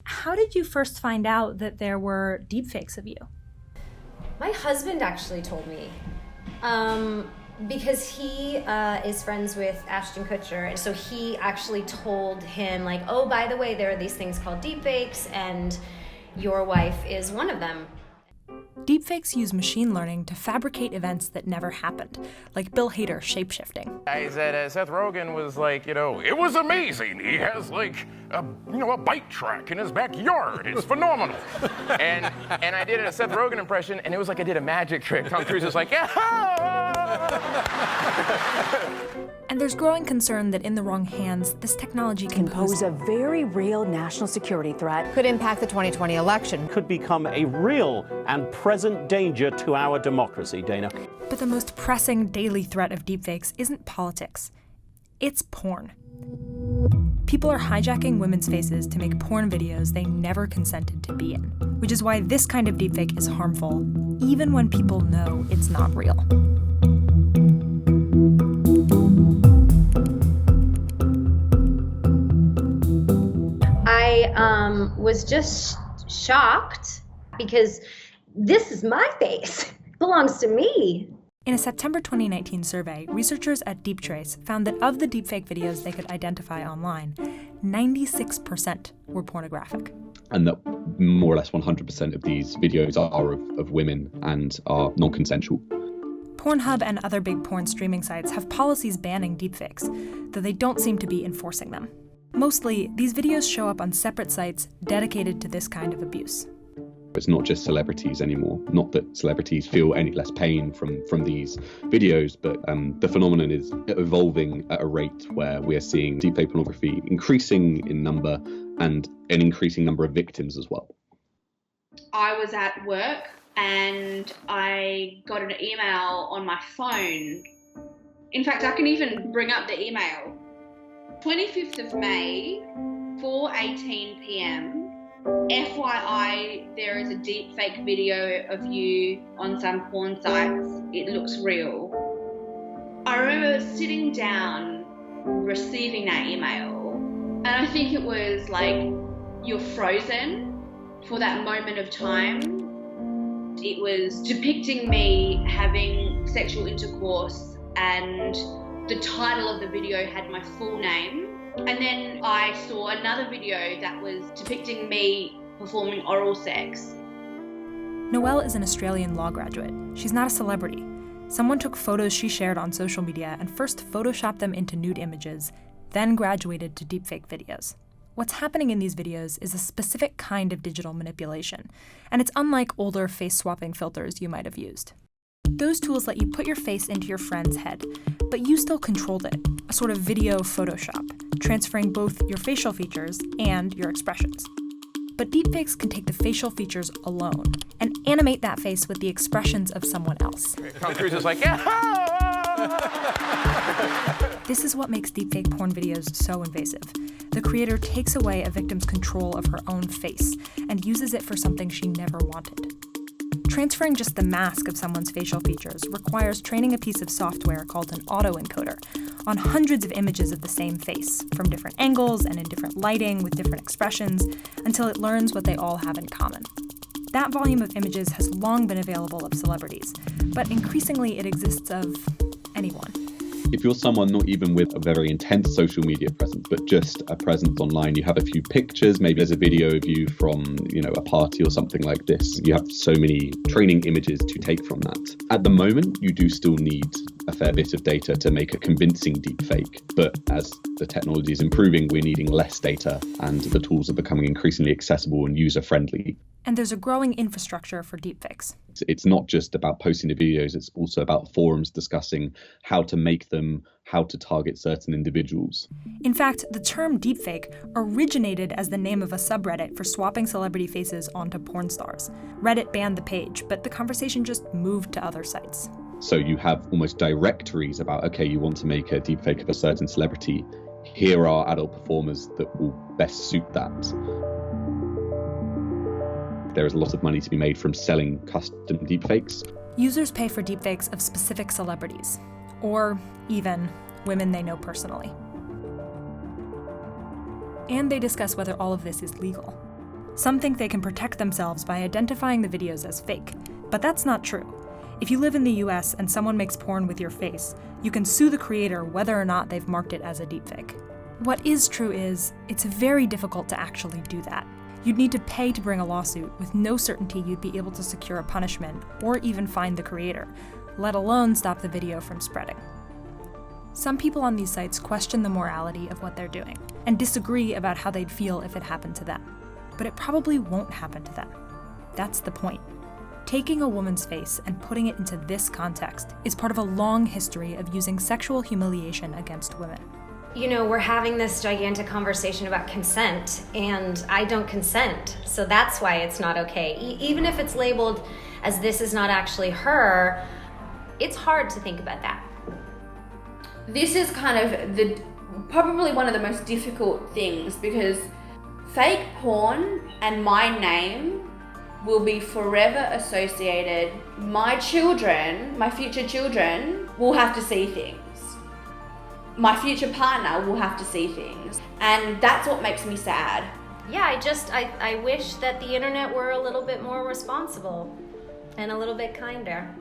how did you first find out that there were deepfakes of you? My husband actually told me, because he is friends with Ashton Kutcher, and so he actually told him, like, oh, by the way, there are these things called deepfakes, and your wife is one of them. Deepfakes use machine learning to fabricate events that never happened, like Bill Hader shapeshifting. I said Seth Rogen was like, it was amazing. He has like a bike track in his backyard. It's phenomenal. and I did a Seth Rogen impression, and it was like I did a magic trick. Tom Cruise was like, yeah. And there's growing concern that in the wrong hands, this technology can pose a very real national security threat. Could impact the 2020 election. Could become a real and present danger to our democracy, Dana. But the most pressing daily threat of deepfakes isn't politics. It's porn. People are hijacking women's faces to make porn videos they never consented to be in, which is why this kind of deepfake is harmful, even when people know it's not real. I was just shocked because this is my face. It belongs to me. In a September 2019 survey, researchers at Deeptrace found that of the deepfake videos they could identify online, 96% were pornographic. And that more or less 100% of these videos are of women and are non-consensual. Pornhub and other big porn streaming sites have policies banning deepfakes, though they don't seem to be enforcing them. Mostly, these videos show up on separate sites dedicated to this kind of abuse. It's not just celebrities anymore. Not that celebrities feel any less pain from these videos, but the phenomenon is evolving at a rate where we are seeing deepfake pornography increasing in number and an increasing number of victims as well. I was at work and I got an email on my phone. In fact, I can even bring up the email. 25th of May, 4:18 p.m. FYI, there is a deepfake video of you on some porn sites. It looks real. I remember sitting down, receiving that email, and I think it was like you're frozen for that moment of time. It was depicting me having sexual intercourse, and the title of the video had my full name. And then I saw another video that was depicting me performing oral sex. Noelle is an Australian law graduate. She's not a celebrity. Someone took photos she shared on social media and first photoshopped them into nude images, then graduated to deepfake videos. What's happening in these videos is a specific kind of digital manipulation, and it's unlike older face-swapping filters you might have used. Those tools let you put your face into your friend's head, but you still controlled it, a sort of video Photoshop, transferring both your facial features and your expressions. But deepfakes can take the facial features alone and animate that face with the expressions of someone else. Tom Cruise is like, yeah! This is what makes deepfake porn videos so invasive. The creator takes away a victim's control of her own face and uses it for something she never wanted. Transferring just the mask of someone's facial features requires training a piece of software called an autoencoder on hundreds of images of the same face, from different angles and in different lighting with different expressions, until it learns what they all have in common. That volume of images has long been available of celebrities, but increasingly it exists of anyone. If you're someone not even with a very intense social media presence, but just a presence online, you have a few pictures, maybe there's a video of you from, a party or something like this. You have so many training images to take from that. At the moment, you do still need a fair bit of data to make a convincing deepfake. But as the technology is improving, we're needing less data and the tools are becoming increasingly accessible and user-friendly. And there's a growing infrastructure for deepfakes. It's not just about posting the videos, it's also about forums discussing how to make them, how to target certain individuals. In fact, the term deepfake originated as the name of a subreddit for swapping celebrity faces onto porn stars. Reddit banned the page, but the conversation just moved to other sites. So you have almost directories about, okay, you want to make a deepfake of a certain celebrity. Here are adult performers that will best suit that. There is a lot of money to be made from selling custom deepfakes. Users pay for deepfakes of specific celebrities, or even women they know personally. And they discuss whether all of this is legal. Some think they can protect themselves by identifying the videos as fake, but that's not true. If you live in the US and someone makes porn with your face, you can sue the creator whether or not they've marked it as a deepfake. What is true is, it's very difficult to actually do that. You'd need to pay to bring a lawsuit with no certainty you'd be able to secure a punishment or even find the creator, let alone stop the video from spreading. Some people on these sites question the morality of what they're doing and disagree about how they'd feel if it happened to them. But it probably won't happen to them. That's the point. Taking a woman's face and putting it into this context is part of a long history of using sexual humiliation against women. You know, we're having this gigantic conversation about consent, and I don't consent, so that's why it's not okay. Even if it's labeled as this is not actually her, it's hard to think about that. This is kind of probably one of the most difficult things, because fake porn and my name will be forever associated. My children, my future children, will have to see things. My future partner will have to see things. And that's what makes me sad. Yeah, I wish that the internet were a little bit more responsible and a little bit kinder.